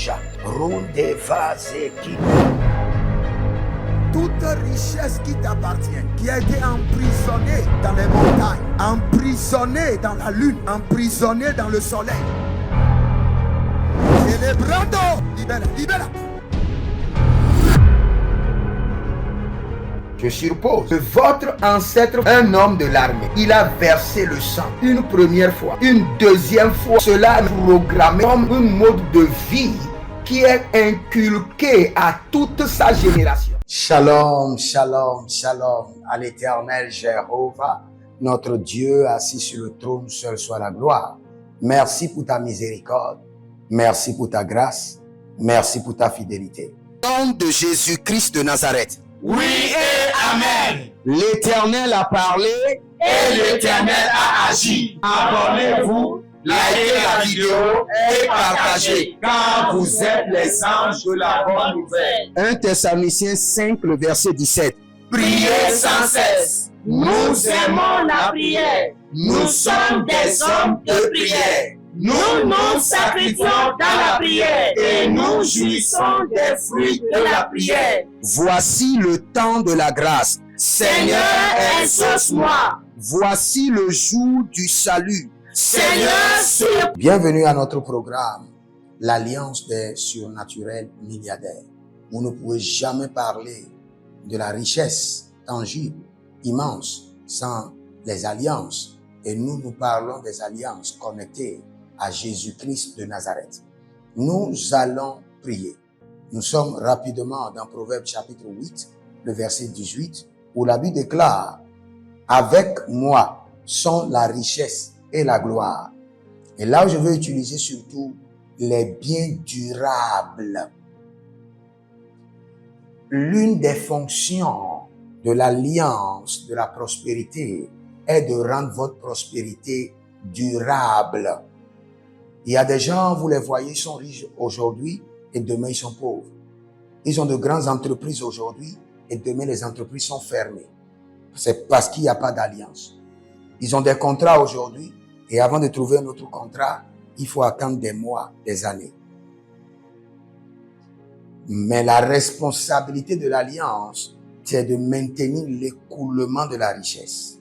Rouge, Runde Vazeki. Toute richesse qui t'appartient, qui a été emprisonnée dans les montagnes, emprisonnée dans la lune, emprisonnée dans le soleil. Célébrando, libera, libera. Je suppose que votre ancêtre, un homme de l'armée, il a versé le sang une première fois, une deuxième fois. Cela est programmé comme un mode de vie qui est inculqué à toute sa génération. Shalom, shalom, shalom à l'éternel Jéhovah, notre Dieu assis sur le trône, seul soit la gloire. Merci pour ta miséricorde, merci pour ta grâce, merci pour ta fidélité. Au nom de Jésus-Christ de Nazareth. Oui et Amen. L'Éternel a parlé et l'Éternel a agi. Abonnez-vous, likez la vidéo et partagez, car vous êtes les anges de la bonne nouvelle. 1 Thessaloniciens 5, le verset 17. Priez sans cesse. Nous aimons la prière. Nous sommes des hommes de prière. Nous nous sacrifions dans la prière et nous jouissons des fruits de la prière. Voici le temps de la grâce. Seigneur, exauce-moi. Voici le jour du salut. Seigneur, bienvenue à notre programme, l'Alliance des surnaturels milliardaires. Vous ne pouvez jamais parler de la richesse tangible, immense, sans les alliances. Et nous parlons des alliances connectées à Jésus-Christ de Nazareth. Nous allons prier. Nous sommes rapidement dans Proverbes chapitre 8, le verset 18, où la Bible déclare « Avec moi sont la richesse et la gloire. » Et là où je veux utiliser surtout les biens durables. L'une des fonctions de l'alliance de la prospérité est de rendre votre prospérité durable. Il y a des gens, vous les voyez, ils sont riches aujourd'hui et demain ils sont pauvres. Ils ont de grandes entreprises aujourd'hui et demain les entreprises sont fermées. C'est parce qu'il n'y a pas d'alliance. Ils ont des contrats aujourd'hui et avant de trouver un autre contrat, il faut attendre des mois, des années. Mais la responsabilité de l'alliance, c'est de maintenir l'écoulement de la richesse,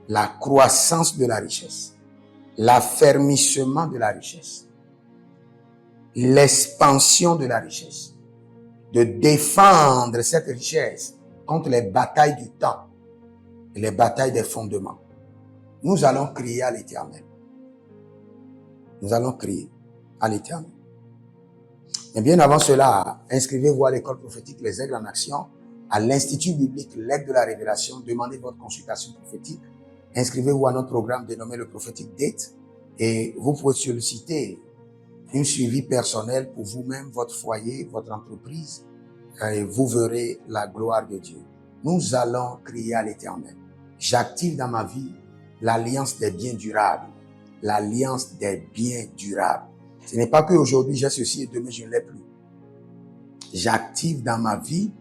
la croissance de la richesse, l'affermissement de la richesse, l'expansion de la richesse, de défendre cette richesse contre les batailles du temps et les batailles des fondements. Nous allons crier à l'Éternel. Nous allons crier à l'Éternel. Mais bien avant cela, inscrivez-vous à l'école prophétique Les Aigles en Action, à l'Institut biblique L'Aigle de la Révélation. Demandez votre consultation prophétique. Inscrivez-vous à notre programme dénommé le prophétique Date et vous pouvez solliciter une suivi personnel pour vous-même, votre foyer, votre entreprise et vous verrez la gloire de Dieu. Nous allons crier à l'Éternel. J'active dans ma vie l'alliance des biens durables, l'alliance des biens durables. Ce n'est pas qu'aujourd'hui j'ai ceci et demain je ne l'ai plus. J'active dans ma vie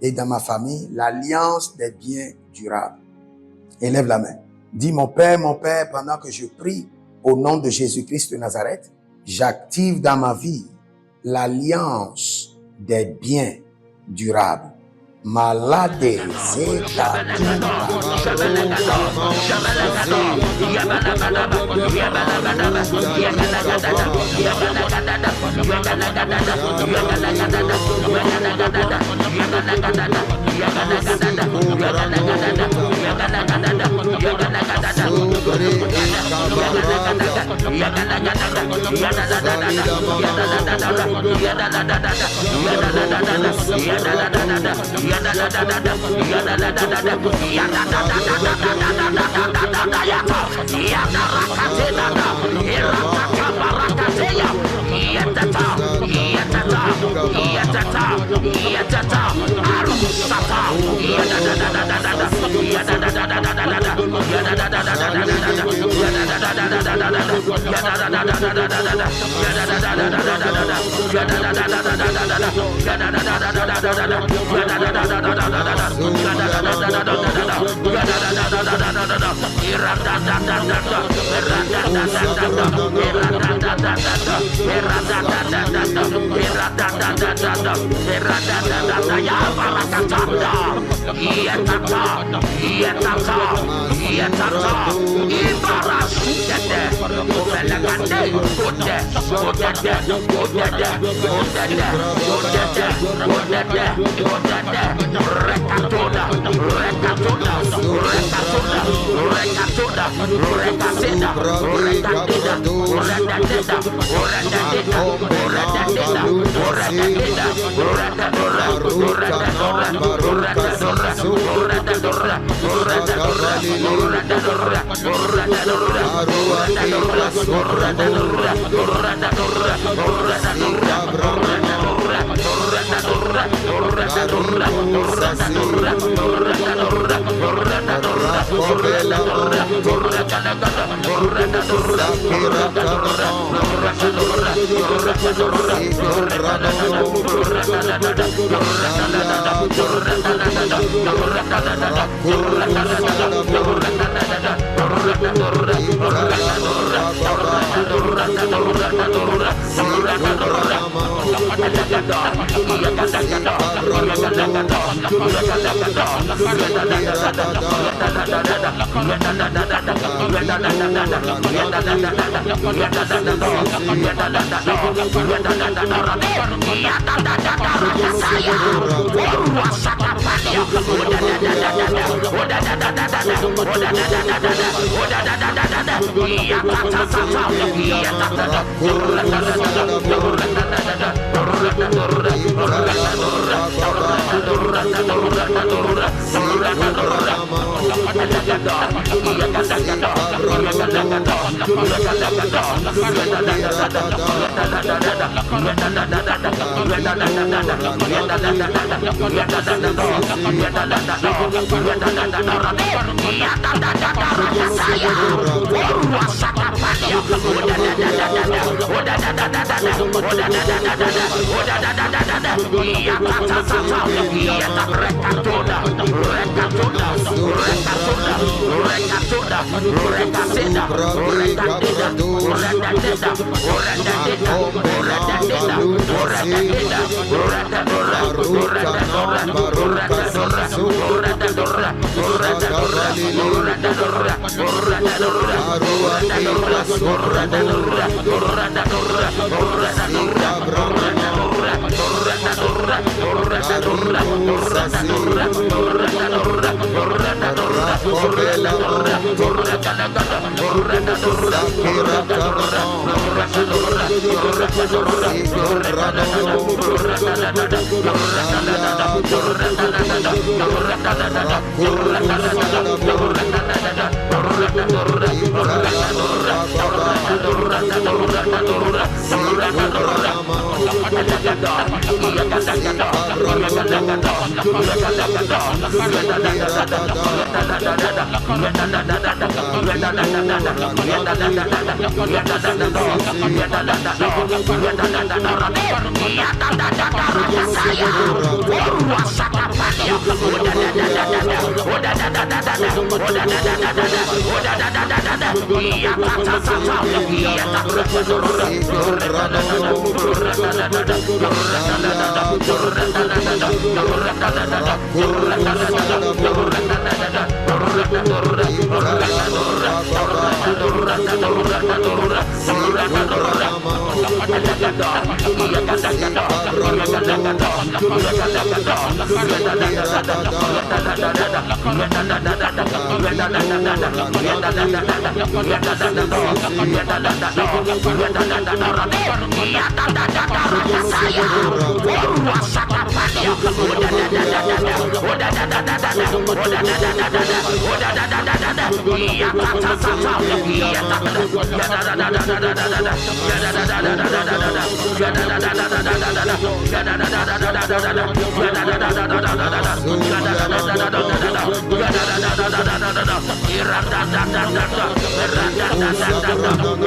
et dans ma famille l'alliance des biens durables. Élève la main. Dis mon Père, pendant que je prie au nom de Jésus-Christ de Nazareth, j'active dans ma vie l'alliance des biens durables. Malade zeta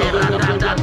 Irada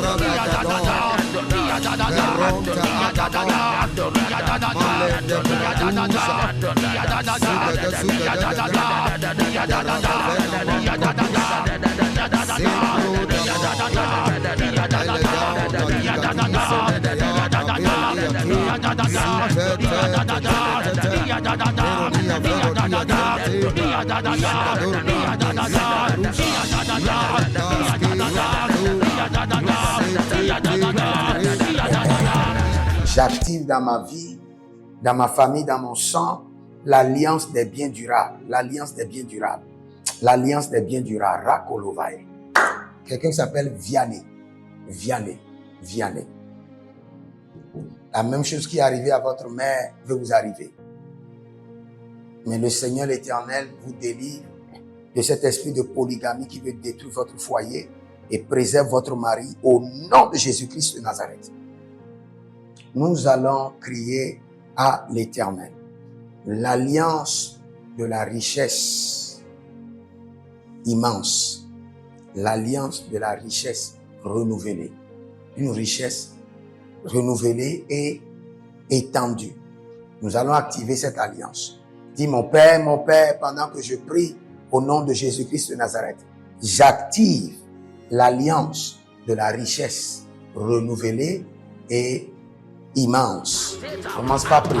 Rabba J'active dans ma vie, dans ma famille, dans mon sang, l'alliance des biens durables. L'alliance des biens durables. L'alliance des biens durables. Rakolovae. Quelqu'un qui s'appelle Vianney. Vianney. Vianney. La même chose qui est arrivée à votre mère veut vous arriver. Mais le Seigneur l'Éternel vous délivre de cet esprit de polygamie qui veut détruire votre foyer et préserve votre mari au nom de Jésus-Christ de Nazareth. Nous allons crier à l'Éternel. L'alliance de la richesse immense. L'alliance de la richesse renouvelée. Une richesse renouvelée et étendue. Nous allons activer cette alliance. Dis mon Père, pendant que je prie au nom de Jésus-Christ de Nazareth, j'active l'alliance de la richesse renouvelée et immense. Commence par prier.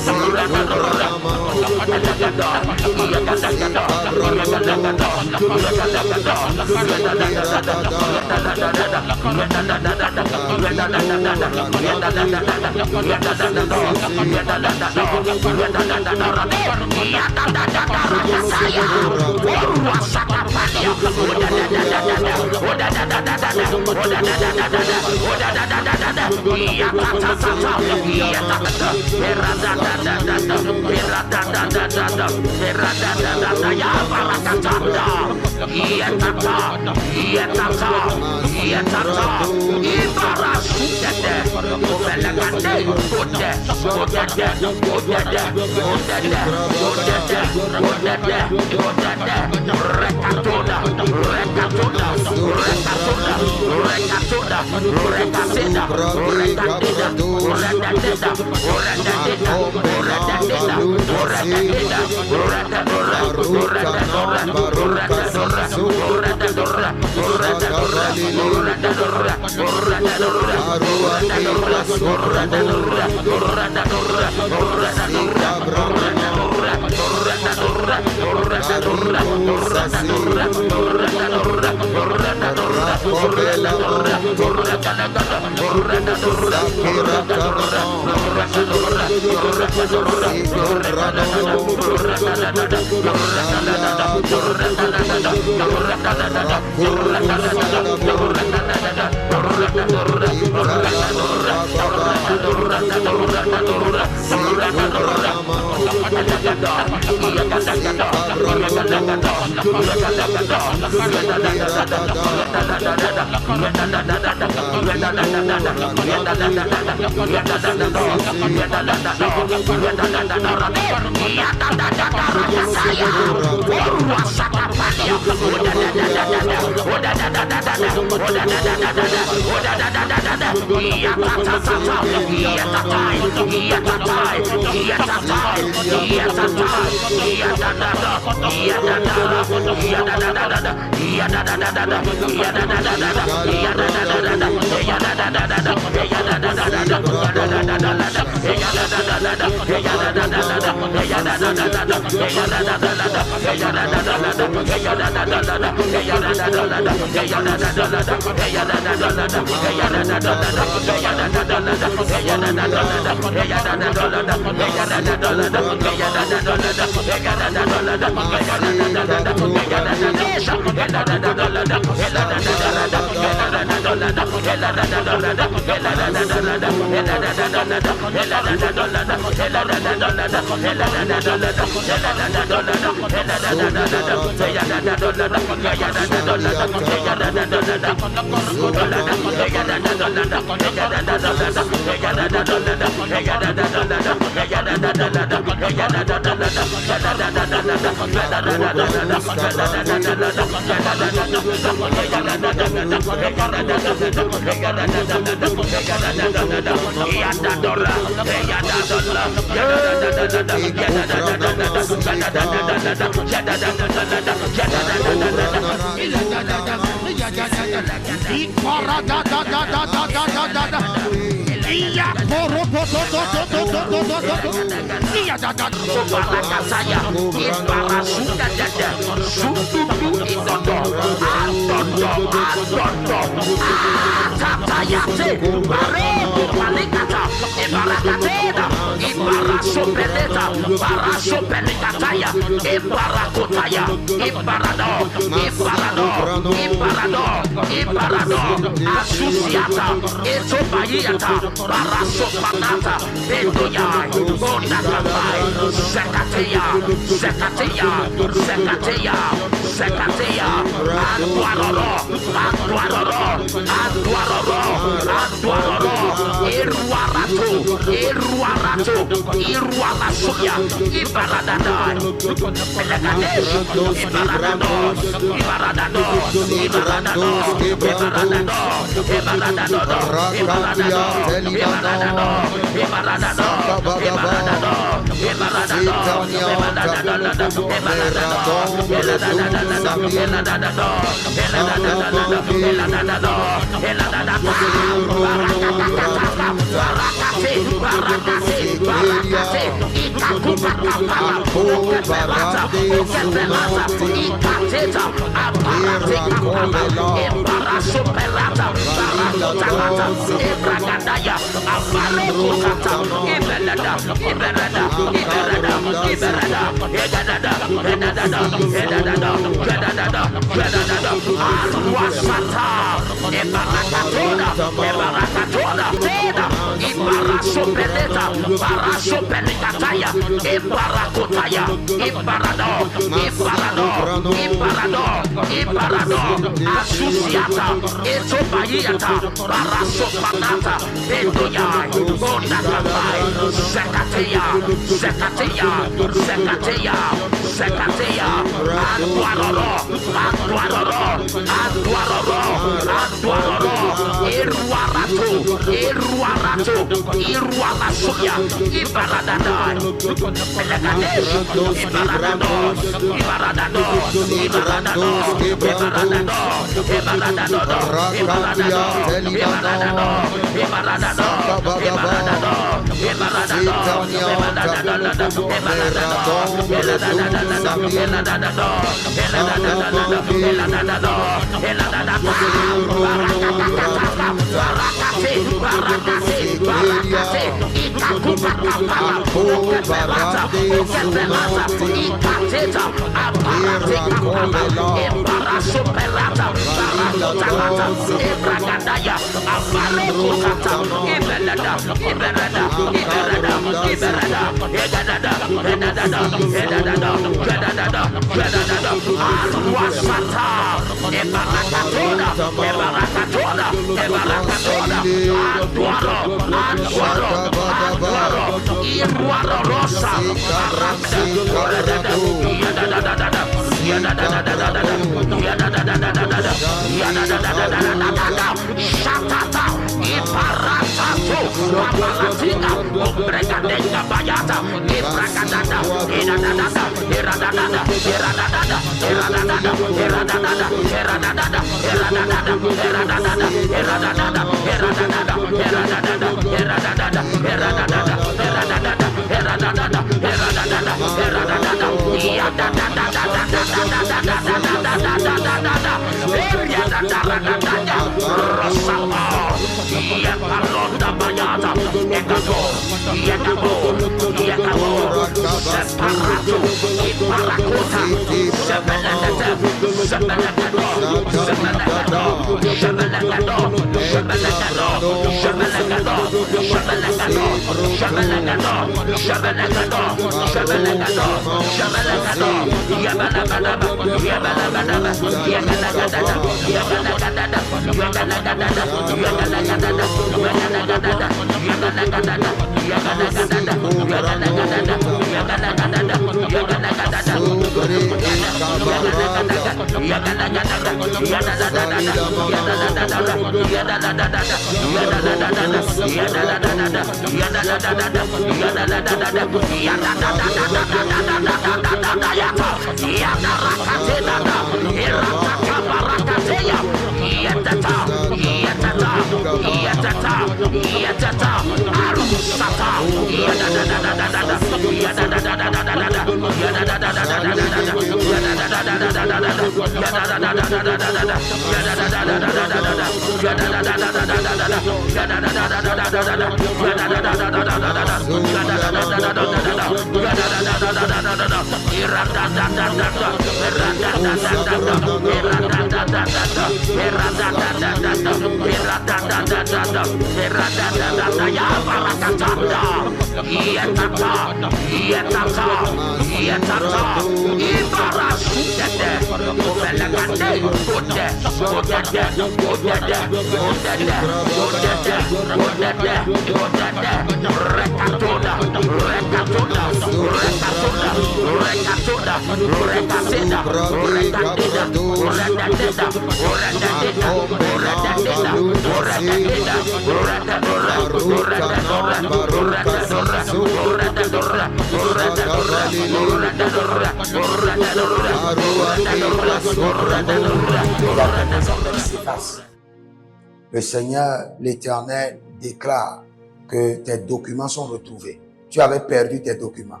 Le Seigneur, l'Éternel, déclare que tes documents sont retrouvés. Tu avais perdu tes documents.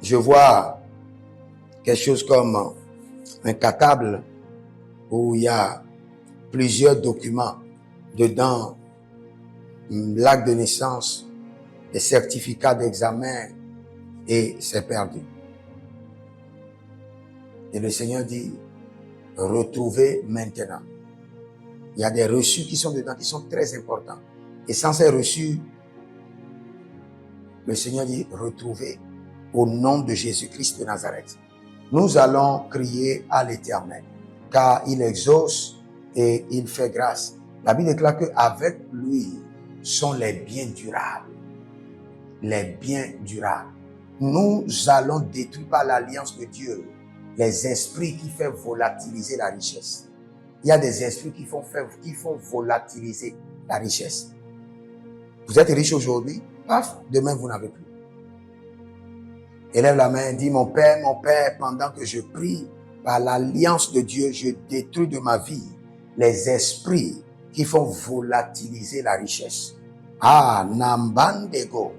Je vois quelque chose comme un cartable où il y a plusieurs documents. Dedans, l'acte de naissance, les certificats d'examen, et c'est perdu. Et le Seigneur dit, retrouvez maintenant. Il y a des reçus qui sont dedans, qui sont très importants. Et sans ces reçus, le Seigneur dit, retrouvez au nom de Jésus-Christ de Nazareth. Nous allons crier à l'Éternel, car il exauce et il fait grâce. La Bible déclare qu'avec lui sont les biens durables. Les biens durables. Nous allons détruire par l'alliance de Dieu les esprits qui font volatiliser la richesse. Il y a des esprits qui font volatiliser la richesse. Vous êtes riche aujourd'hui, paf, demain vous n'avez plus. Élève la main, dis mon Père, pendant que je prie, par l'alliance de Dieu, je détruis de ma vie les esprits qui font volatiliser la richesse. Ah, Nambandego.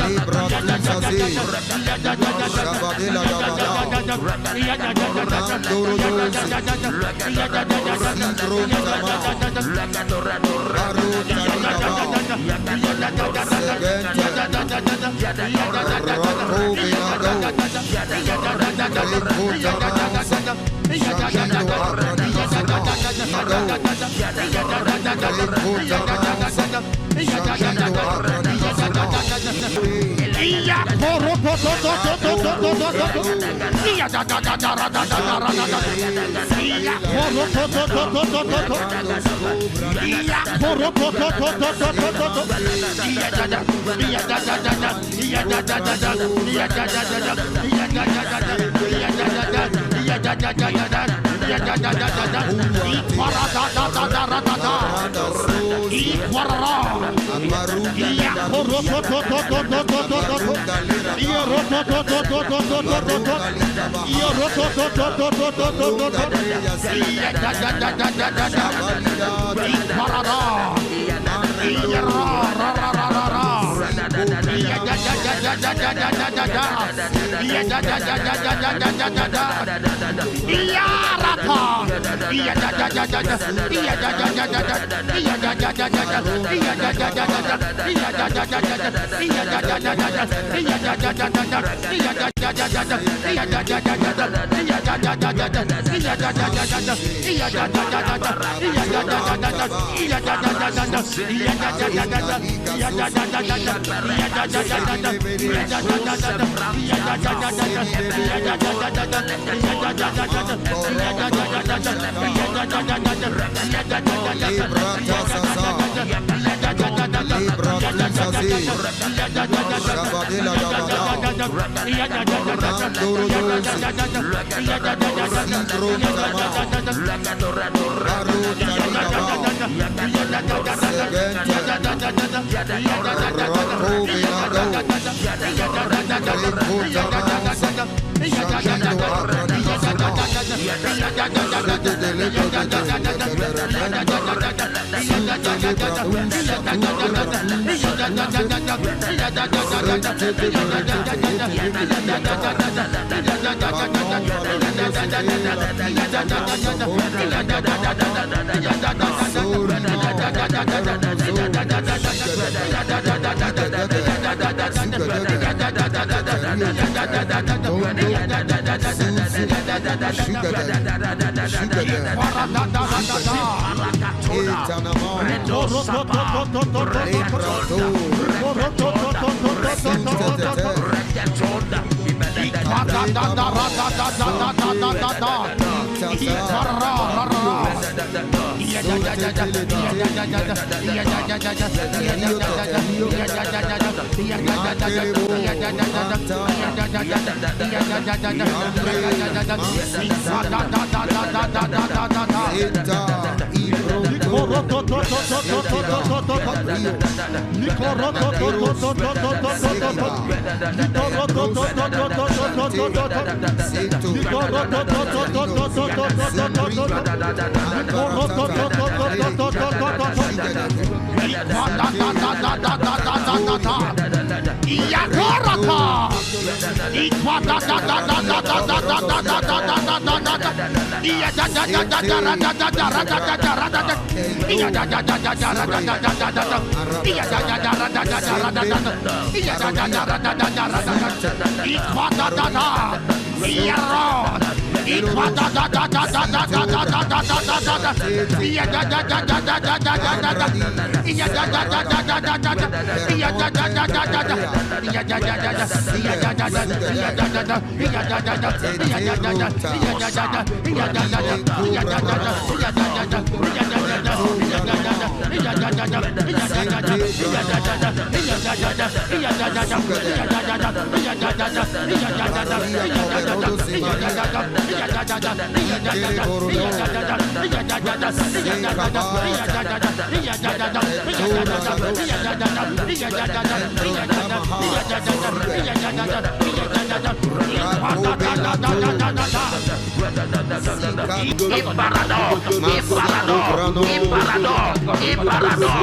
Libra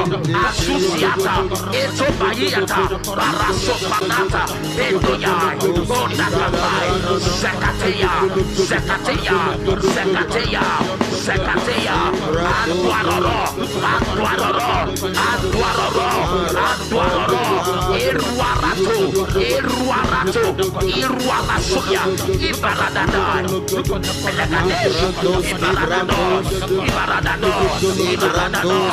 Asusiata, Etobayiata, Barasopanata, Etoya, Bonatapai, Zekateya, Zekateya, Zekateya, Zekateya, Antuaroro, Antuaroro, Antuaroro, Antuaroro, Iruarato, Iruarato, Iruarasuya, Ibaradadai, Pelagadesh, Ibaradador, Ibaradador, Ibaradador,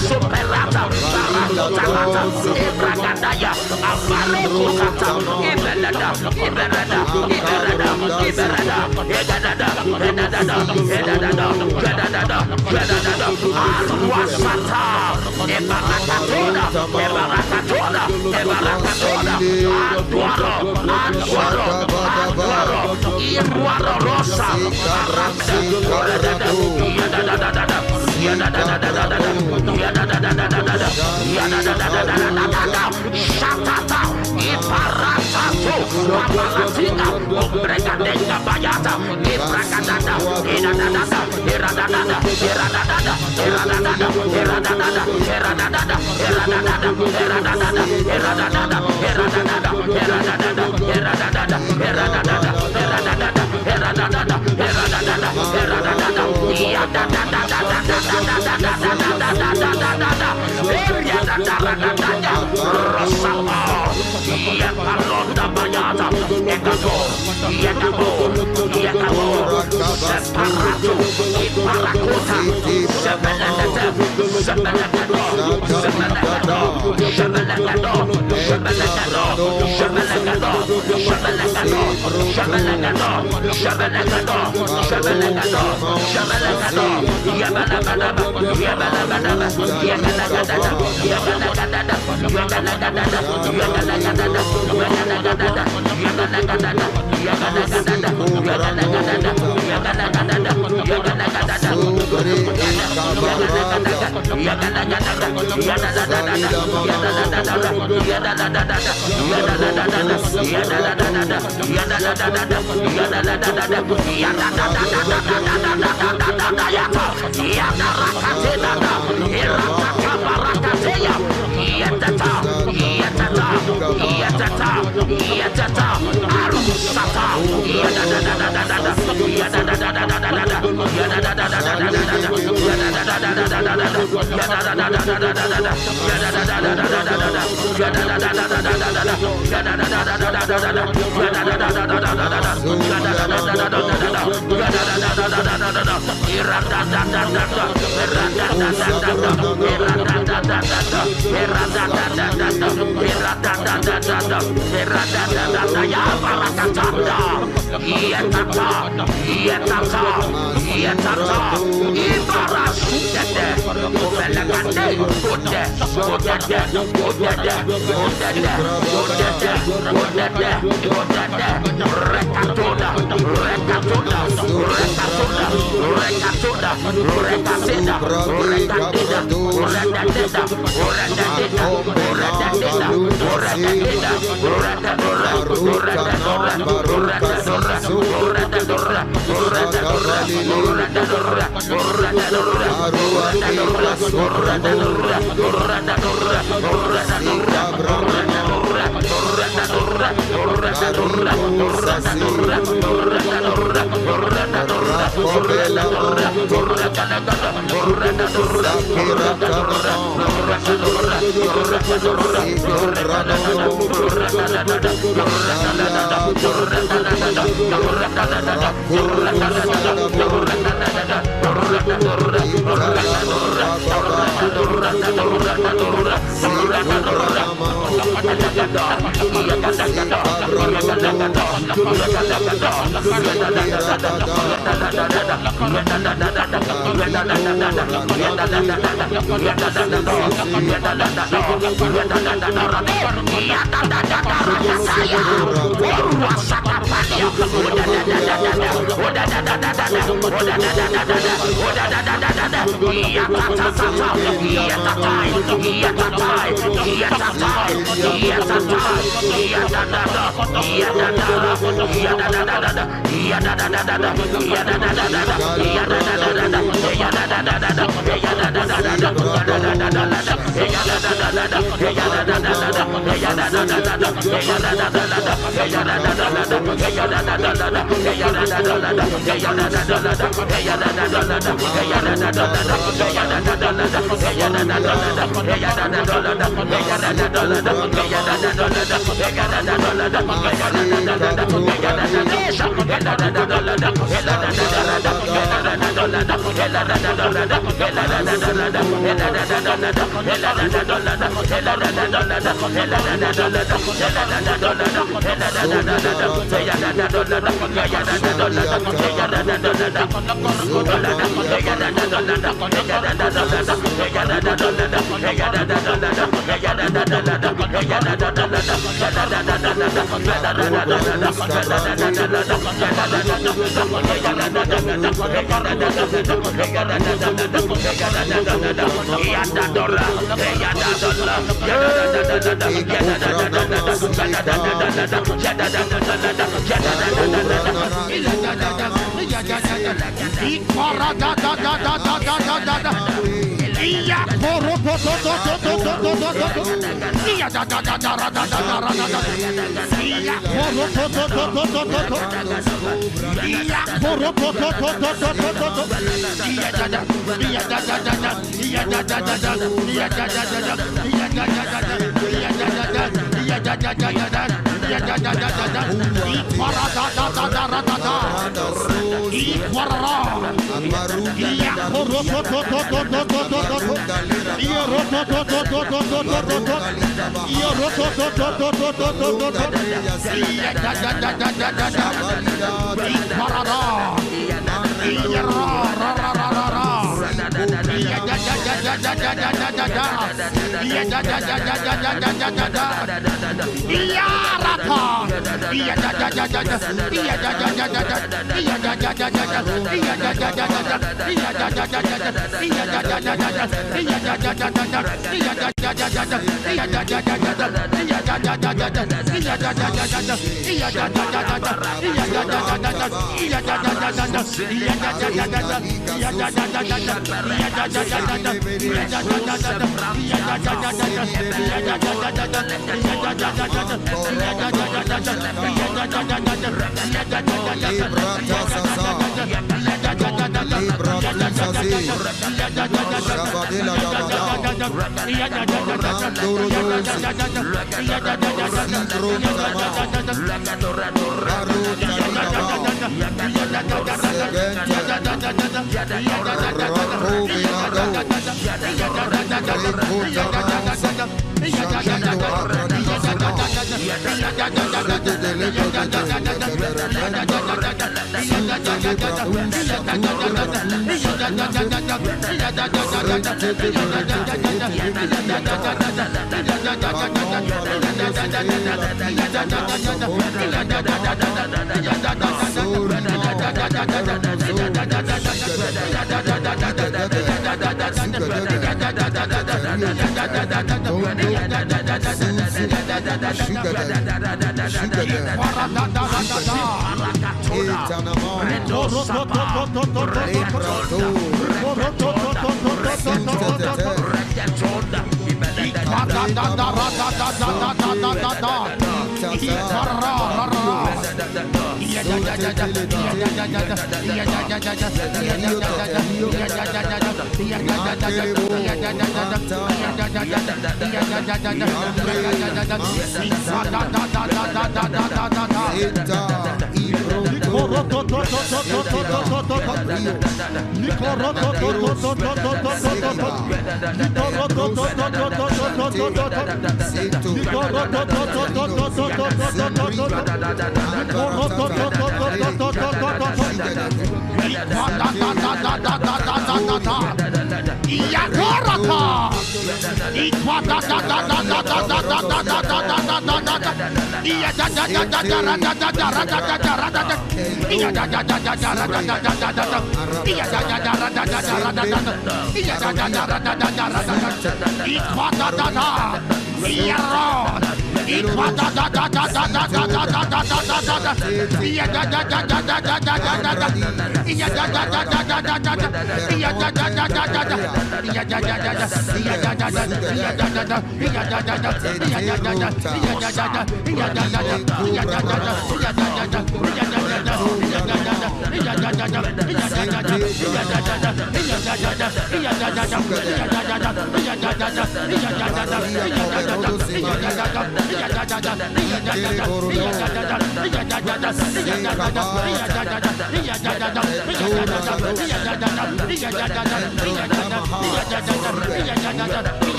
Superata, Barata, Ebragadaya, Abalokata, Ibelada, Ibelada, Ibelada, Ibelada, Edada, Edada, Edada, Edada, Edada, Arwasata, Ebarakatoda, Ebarakatoda, Ebarakatoda, Antuaro, Antuaro, Antuaro, Iruaro Rosa, Aranda, Shatata, Iparatato, Papalatina, Obregadenga Bayata, Ibragadada, Iradada, Iradada, Iradada, Iradada, Iradada, Iradada, Iradada, Iradada, Iradada, Iradada, Iradada, Iradada, Iradada, Rebel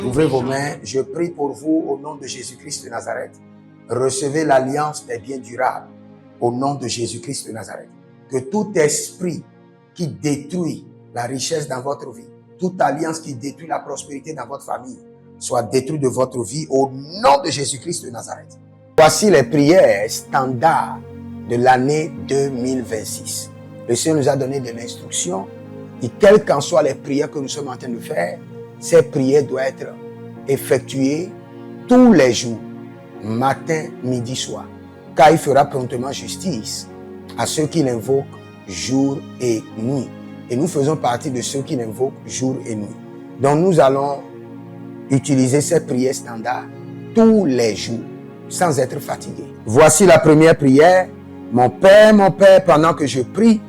Ouvrez vos mains, je prie pour vous au nom de Jésus-Christ de Nazareth. Recevez l'alliance des biens durables au nom de Jésus-Christ de Nazareth. Que tout esprit qui détruit la richesse dans votre vie, toute alliance qui détruit la prospérité dans votre famille, soit détruite de votre vie au nom de Jésus-Christ de Nazareth. Voici les prières standards de l'année 2026. Le Seigneur nous a donné de l'instruction et quelles qu'en soient les prières que nous sommes en train de faire, ces prières doivent être effectuées tous les jours, matin, midi, soir. Car il fera promptement justice à ceux qui l'invoquent jour et nuit. Et nous faisons partie de ceux qui l'invoquent jour et nuit. Donc nous allons utiliser ces prières standards tous les jours, sans être fatigués. Voici la première prière. Mon Père, pendant que je prie,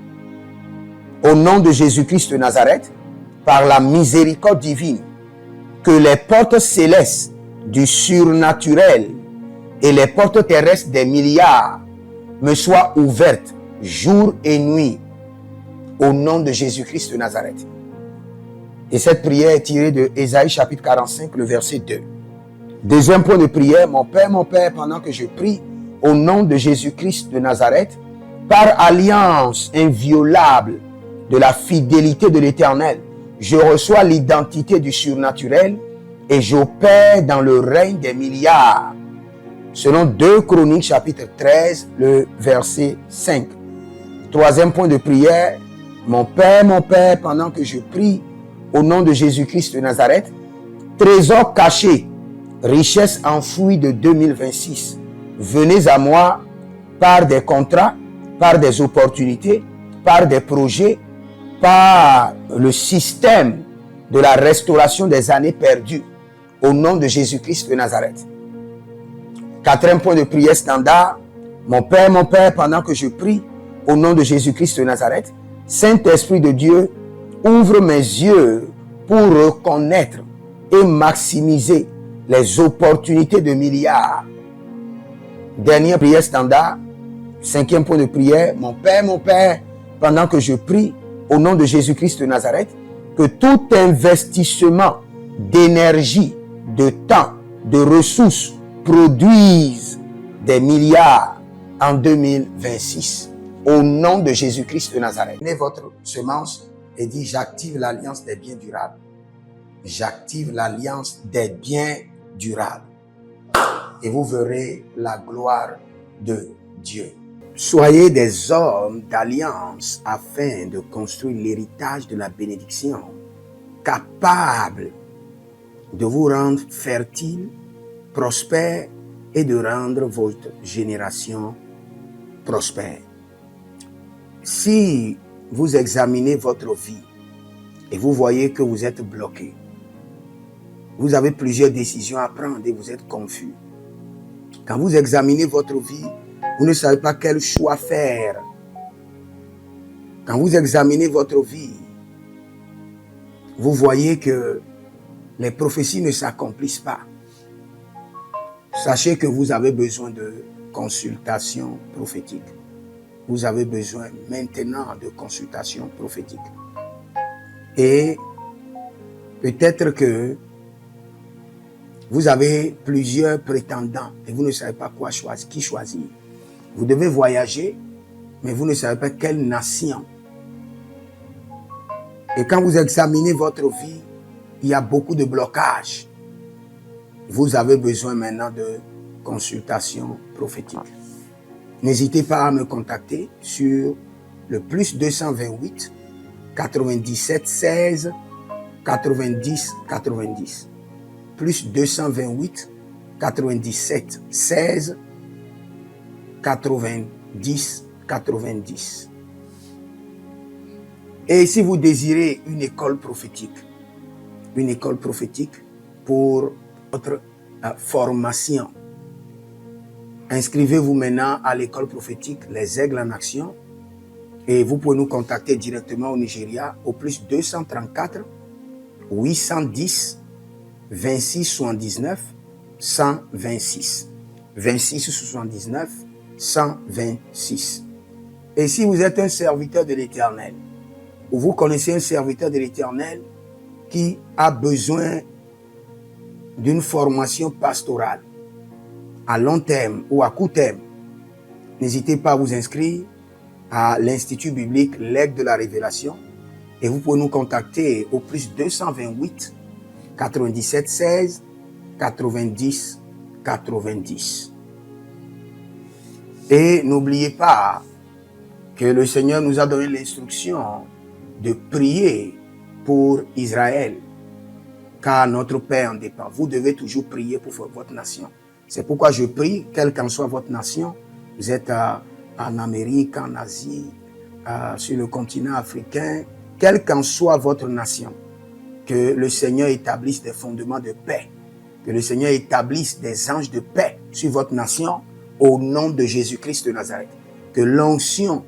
au nom de Jésus-Christ de Nazareth, par la miséricorde divine, que les portes célestes du surnaturel et les portes terrestres des milliards me soient ouvertes jour et nuit, au nom de Jésus-Christ de Nazareth. Et cette prière est tirée de Ésaïe chapitre 45, le verset 2. Deuxième point de prière, mon Père, pendant que je prie, au nom de Jésus-Christ de Nazareth, par alliance inviolable de la fidélité de l'Éternel, je reçois l'identité du surnaturel et j'opère dans le règne des milliards. Selon 2 Chroniques chapitre 13, le verset 5. Troisième point de prière. Mon Père, pendant que je prie au nom de Jésus-Christ de Nazareth, trésor caché, richesse enfouie de 2026. Venez à moi par des contrats, par des opportunités, par des projets, par le système de la restauration des années perdues au nom de Jésus-Christ de Nazareth. Quatrième point de prière standard. Mon Père, pendant que je prie au nom de Jésus-Christ de Nazareth, Saint-Esprit de Dieu, ouvre mes yeux pour reconnaître et maximiser les opportunités de milliards. Dernière prière standard. Cinquième point de prière. Mon Père, pendant que je prie au nom de Jésus-Christ de Nazareth, que tout investissement d'énergie, de temps, de ressources produise des milliards en 2026. Au nom de Jésus-Christ de Nazareth. Prenez votre semence et dites, j'active l'alliance des biens durables. J'active l'alliance des biens durables. Et vous verrez la gloire de Dieu. Soyez des hommes d'alliance afin de construire l'héritage de la bénédiction, capables de vous rendre fertile, prospère et de rendre votre génération prospère. Si vous examinez votre vie et vous voyez que vous êtes bloqué, vous avez plusieurs décisions à prendre et vous êtes confus. Quand vous examinez votre vie, vous ne savez pas quel choix faire. Quand vous examinez votre vie, vous voyez que les prophéties ne s'accomplissent pas. Sachez que vous avez besoin de consultation prophétique. Vous avez besoin maintenant de consultation prophétique. Et peut-être que vous avez plusieurs prétendants et vous ne savez pas qui choisir. Vous devez voyager, mais vous ne savez pas quelle nation. Et quand vous examinez votre vie, il y a beaucoup de blocages. Vous avez besoin maintenant de consultation prophétique. N'hésitez pas à me contacter sur le plus 228 97 16 90 90. Plus 228 97 16 90 90. Et si vous désirez une école prophétique pour votre formation, inscrivez-vous maintenant à l'école prophétique Les Aigles en Action et vous pouvez nous contacter directement au Nigeria au plus 234 810 26 79 126. 26 79 126. Et si vous êtes un serviteur de l'Éternel, ou vous connaissez un serviteur de l'Éternel qui a besoin d'une formation pastorale à long terme ou à court terme, n'hésitez pas à vous inscrire à l'Institut biblique L'Aigle de la Révélation et vous pouvez nous contacter au plus 228 97 16 90 90. Et n'oubliez pas que le Seigneur nous a donné l'instruction de prier pour Israël, car notre paix en dépend. Vous devez toujours prier pour votre nation. C'est pourquoi je prie, quelle qu'en soit votre nation, vous êtes en Amérique, en Asie, sur le continent africain, quelle qu'en soit votre nation, que le Seigneur établisse des fondements de paix, que le Seigneur établisse des anges de paix sur votre nation au nom de Jésus-Christ de Nazareth. Que l'onction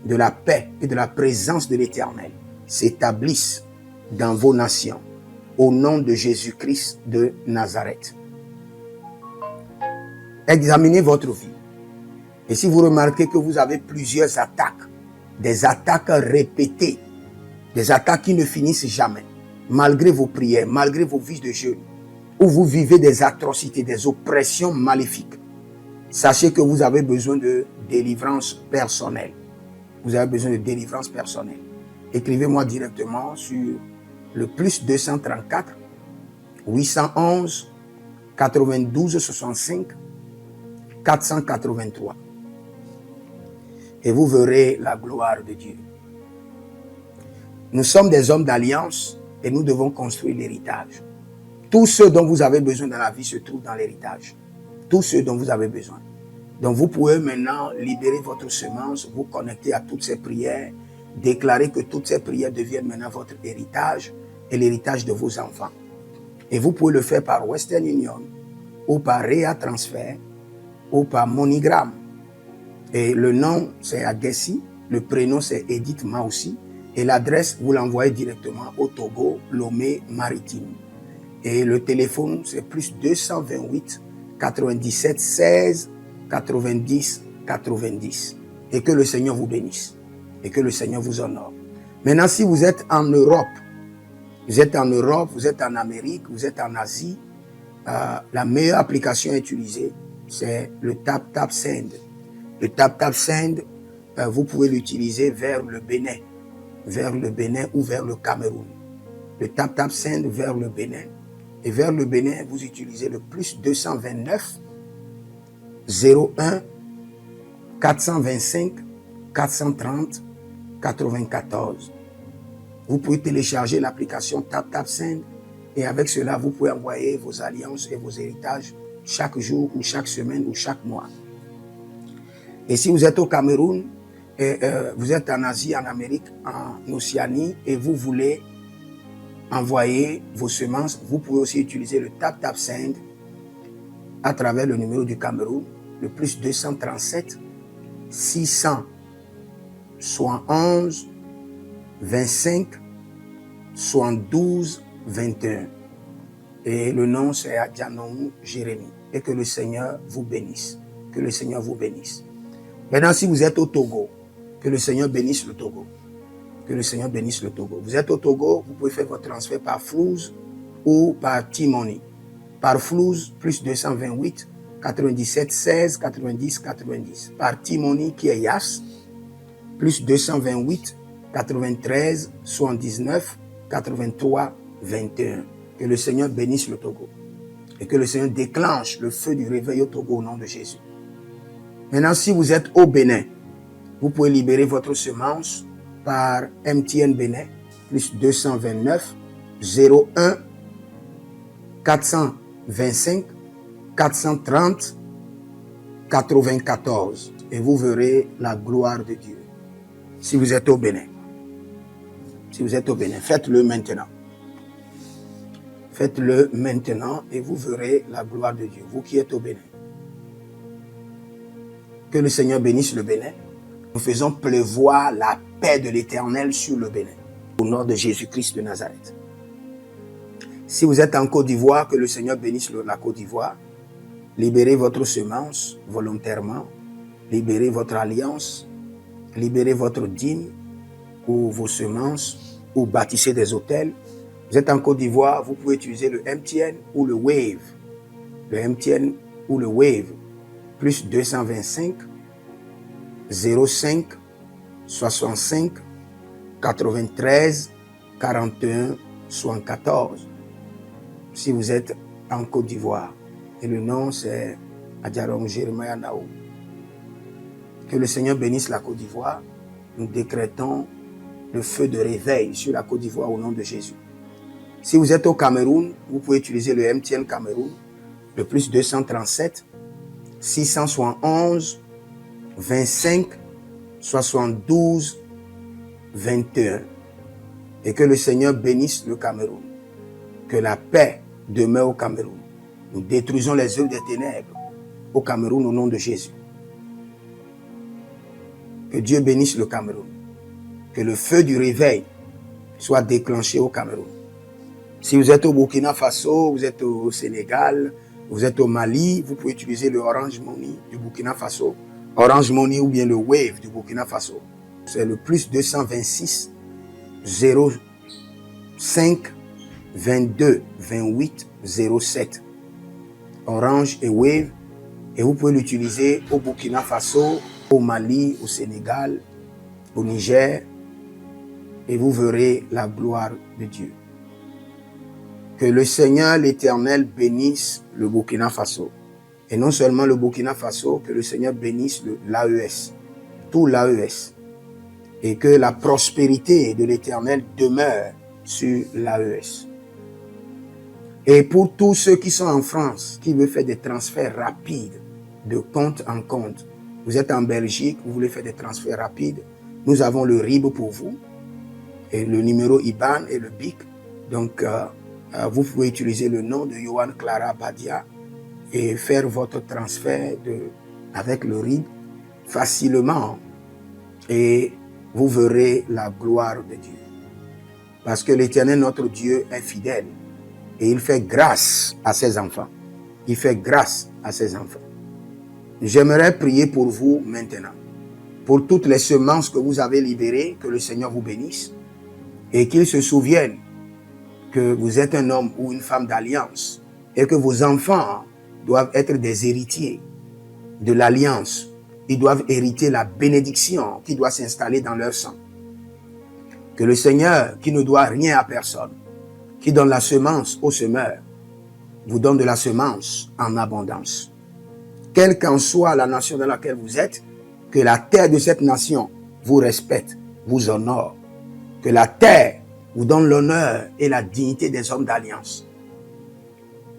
de la paix et de la présence de l'Éternel s'établisse dans vos nations au nom de Jésus-Christ de Nazareth. Examinez votre vie. Et si vous remarquez que vous avez plusieurs attaques, des attaques répétées, des attaques qui ne finissent jamais, malgré vos prières, malgré vos vies de jeûne, où vous vivez des atrocités, des oppressions maléfiques, sachez que vous avez besoin de délivrance personnelle. Vous avez besoin de délivrance personnelle. Écrivez-moi directement sur le plus 234 811 92 65 483. Et vous verrez la gloire de Dieu. Nous sommes des hommes d'alliance et nous devons construire l'héritage. Tout ce dont vous avez besoin dans la vie se trouve dans l'héritage. Tout ce dont vous avez besoin. Donc vous pouvez maintenant libérer votre semence, vous connecter à toutes ces prières, déclarer que toutes ces prières deviennent maintenant votre héritage et l'héritage de vos enfants. Et vous pouvez le faire par Western Union ou par Rea Transfer ou par MoneyGram. Et le nom c'est Agessi, le prénom c'est Edith Maussi et l'adresse vous l'envoyez directement au Togo, Lomé Maritime. Et le téléphone c'est plus 228 97 16 90 90. Et que le Seigneur vous bénisse. Et que le Seigneur vous honore. Maintenant, si vous êtes en Europe, vous êtes en Amérique, vous êtes en Asie, la meilleure application à utiliser, c'est le TapTapSend. Le TapTapSend, vous pouvez l'utiliser vers le Bénin ou vers le Cameroun. Le TapTapSend vers le Bénin. Et vers le Bénin, vous utilisez le plus 229 01 425 430 94. Vous pouvez télécharger l'application TapTapSend et avec cela, vous pouvez envoyer vos alliances et vos héritages chaque jour ou chaque semaine ou chaque mois. Et si vous êtes au Cameroun, vous êtes en Asie, en Amérique, en Océanie et vous voulez envoyer vos semences, vous pouvez aussi utiliser le TapTapSend à travers le numéro du Cameroun, le plus 237 671 25 72 21. Et le nom c'est Adjanou Jérémie. Et que le Seigneur vous bénisse. Que le Seigneur vous bénisse. Maintenant, si vous êtes au Togo, que le Seigneur bénisse le Togo. Que le Seigneur bénisse le Togo. Vous êtes au Togo, vous pouvez faire votre transfert par Flouz ou par T-Money. Par Flouz, plus 228 97 16 90 90. Par T-Money qui est Yas, plus 228 93 79 83 21. Que le Seigneur bénisse le Togo. Et que le Seigneur déclenche le feu du réveil au Togo au nom de Jésus. Maintenant, si vous êtes au Bénin, vous pouvez libérer votre semence par MTN Bénin, plus 229 01 425 430 94. Et vous verrez la gloire de Dieu. Si vous êtes au Bénin. Si vous êtes au Bénin, faites-le maintenant. Faites-le maintenant et vous verrez la gloire de Dieu. Vous qui êtes au Bénin. Que le Seigneur bénisse le Bénin. Nous faisons pleuvoir la paix de l'Éternel sur le Bénin. Au nom de Jésus-Christ de Nazareth. Si vous êtes en Côte d'Ivoire, que le Seigneur bénisse la Côte d'Ivoire. Libérez votre semence volontairement. Libérez votre alliance. Libérez votre dîme ou vos semences ou bâtissez des hôtels. Vous êtes en Côte d'Ivoire, vous pouvez utiliser le MTN ou le Wave. Le MTN ou le Wave. Plus 225 05 65 93 41 74. Si vous êtes en Côte d'Ivoire. Et le nom c'est Adjarom Jeremiah Naou. Que le Seigneur bénisse la Côte d'Ivoire. Nous décrétons le feu de réveil sur la Côte d'Ivoire au nom de Jésus. Si vous êtes au Cameroun, vous pouvez utiliser le MTN Cameroun, le plus 237 671 25 72 21. Et que le Seigneur bénisse le Cameroun. Que la paix demeure au Cameroun. Nous détruisons les œuvres des ténèbres au Cameroun au nom de Jésus. Que Dieu bénisse le Cameroun. Que le feu du réveil soit déclenché au Cameroun. Si vous êtes au Burkina Faso, vous êtes au Sénégal, vous êtes au Mali, vous pouvez utiliser le Orange Money du Burkina Faso. Orange Money ou bien le Wave du Burkina Faso. C'est le plus 226 05 22 28 07. Orange et Wave. Et vous pouvez l'utiliser au Burkina Faso, au Mali, au Sénégal, au Niger. Et vous verrez la gloire de Dieu. Que le Seigneur, l'Éternel, bénisse le Burkina Faso. Et non seulement le Burkina Faso, que le Seigneur bénisse l'AES, tout l'AES. Et que la prospérité de l'Éternel demeure sur l'AES. Et pour tous ceux qui sont en France, qui veulent faire des transferts rapides de compte en compte, vous êtes en Belgique, vous voulez faire des transferts rapides, nous avons le RIB pour vous, et le numéro IBAN et le BIC. Donc, vous pouvez utiliser le nom de Yohan Clara Badia et faire votre transfert avec le RIB facilement. Et vous verrez la gloire de Dieu. Parce que l'Éternel, notre Dieu, est fidèle. Et il fait grâce à ses enfants. Il fait grâce à ses enfants. J'aimerais prier pour vous maintenant. Pour toutes les semences que vous avez libérées, que le Seigneur vous bénisse. Et qu'il se souvienne que vous êtes un homme ou une femme d'alliance. Et que vos enfants doivent être des héritiers de l'alliance. Ils doivent hériter la bénédiction qui doit s'installer dans leur sang. Que le Seigneur, qui ne doit rien à personne, qui donne la semence au semeur, vous donne de la semence en abondance. Quelle qu'en soit la nation dans laquelle vous êtes, que la terre de cette nation vous respecte, vous honore. Que la terre vous donne l'honneur et la dignité des hommes d'alliance.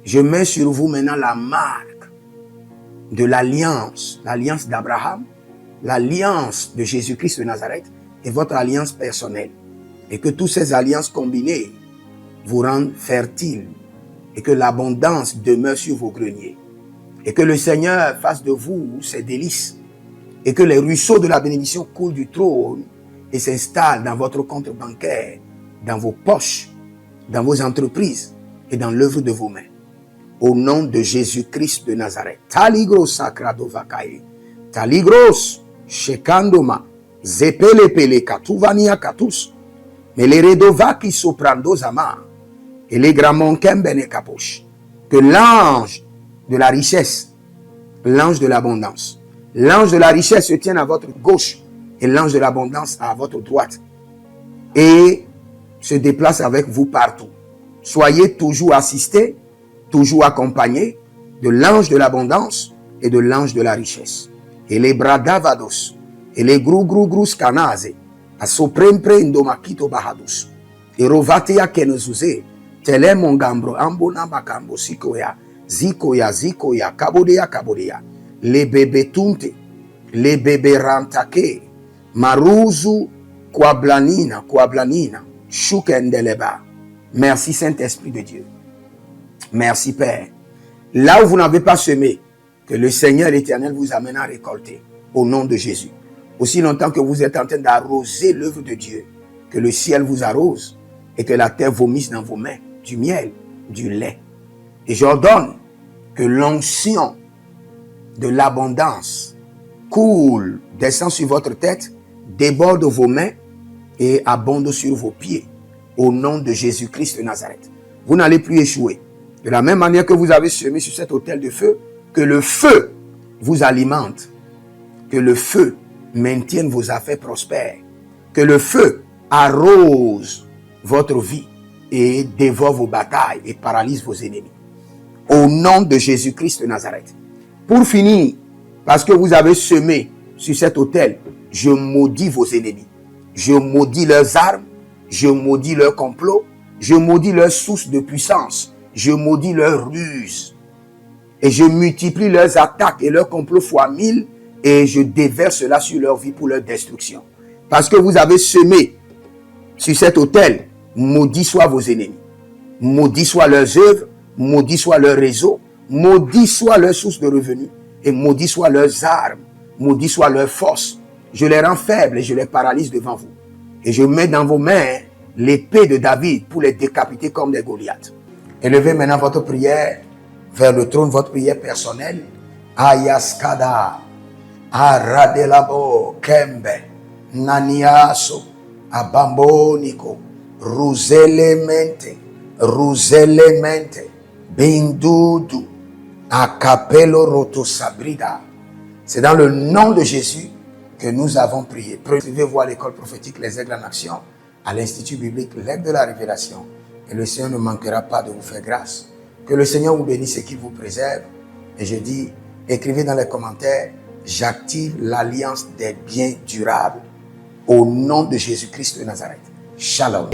Je mets sur vous maintenant la marque de l'alliance d'Abraham, l'alliance de Jésus-Christ de Nazareth et votre alliance personnelle. Et que toutes ces alliances combinées vous rendent fertiles et que l'abondance demeure sur vos greniers. Et que le Seigneur fasse de vous ses délices et que les ruisseaux de la bénédiction coulent du trône et s'installent dans votre compte bancaire, dans vos poches, dans vos entreprises et dans l'œuvre de vos mains. Au nom de Jésus-Christ de Nazareth. Taligros sacrado vakae. Taligros shekandoma. Zepelepele katuvania katus. Meleredova ki soprando zama. Et les gramons kembene kaposh. Que l'ange de la richesse, l'ange de l'abondance, l'ange de la richesse se tienne à votre gauche et l'ange de l'abondance à votre droite. Et se déplace avec vous partout. Soyez toujours assistés, toujours accompagné de l'ange de l'abondance et de l'ange de la richesse. Et les bradavados, et les grou scanase, a soprempre indomakito bahadus, et rovatea kenezuze, tele mongambro ambona makambo sikoya, zikoya, kabodea, les bébé tunte, les bébé rantake, maruzu, kwablanina, shukendeleba. Merci Saint-Esprit de Dieu. Merci Père. Là où vous n'avez pas semé, que le Seigneur l'Éternel vous amène à récolter. Au nom de Jésus. Aussi longtemps que vous êtes en train d'arroser l'œuvre de Dieu, que le ciel vous arrose et que la terre vomisse dans vos mains du miel, du lait. Et j'ordonne que l'onction de l'abondance coule, descend sur votre tête, déborde vos mains et abonde sur vos pieds. Au nom de Jésus-Christ de Nazareth. Vous n'allez plus échouer. De la même manière que vous avez semé sur cet autel de feu, que le feu vous alimente, que le feu maintienne vos affaires prospères, que le feu arrose votre vie et dévore vos batailles et paralyse vos ennemis. Au nom de Jésus-Christ de Nazareth. Pour finir, parce que vous avez semé sur cet autel, je maudis vos ennemis. Je maudis leurs armes, je maudis leurs complots, je maudis leurs sources de puissance, je maudis leurs ruses. Et je multiplie leurs attaques et leurs complots fois 1000 et je déverse cela sur leur vie pour leur destruction. Parce que vous avez semé sur cet autel, maudit soient vos ennemis, maudit soient leurs œuvres, maudit soit leur réseau, maudit soit leur source de revenus et maudit soient leurs armes, maudit soit leur force. Je les rends faibles et je les paralyse devant vous. Et je mets dans vos mains l'épée de David pour les décapiter comme des Goliaths. Élevez maintenant votre prière vers le trône, votre prière personnelle. Ayaskada, Aradelabo, Kembe, Naniaso, Abambonico, Ruselemente, Bindudu, Acapello Rotosabrida. C'est dans le nom de Jésus que nous avons prié. Suivez-vous à l'école prophétique Les Aigles en Action, à l'Institut biblique L'Aigle de la Révélation Et le Seigneur ne manquera pas de vous faire grâce. Que le Seigneur vous bénisse et qu'il vous préserve. Et je dis, écrivez dans les commentaires, j'active l'alliance des biens durables au nom de Jésus-Christ de Nazareth. Shalom.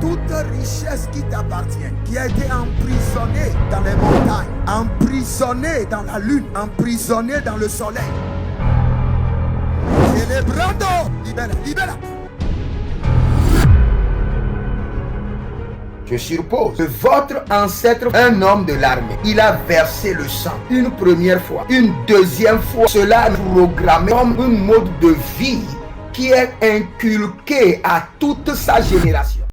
Toute richesse qui t'appartient, qui a été emprisonnée dans les montagnes, emprisonnée dans la lune, emprisonnée dans le soleil. Célébrando, libère, libère. Je suppose que votre ancêtre, un homme de l'armée, il a versé le sang une première fois, une deuxième fois. Cela est programmé comme un mode de vie qui est inculqué à toute sa génération.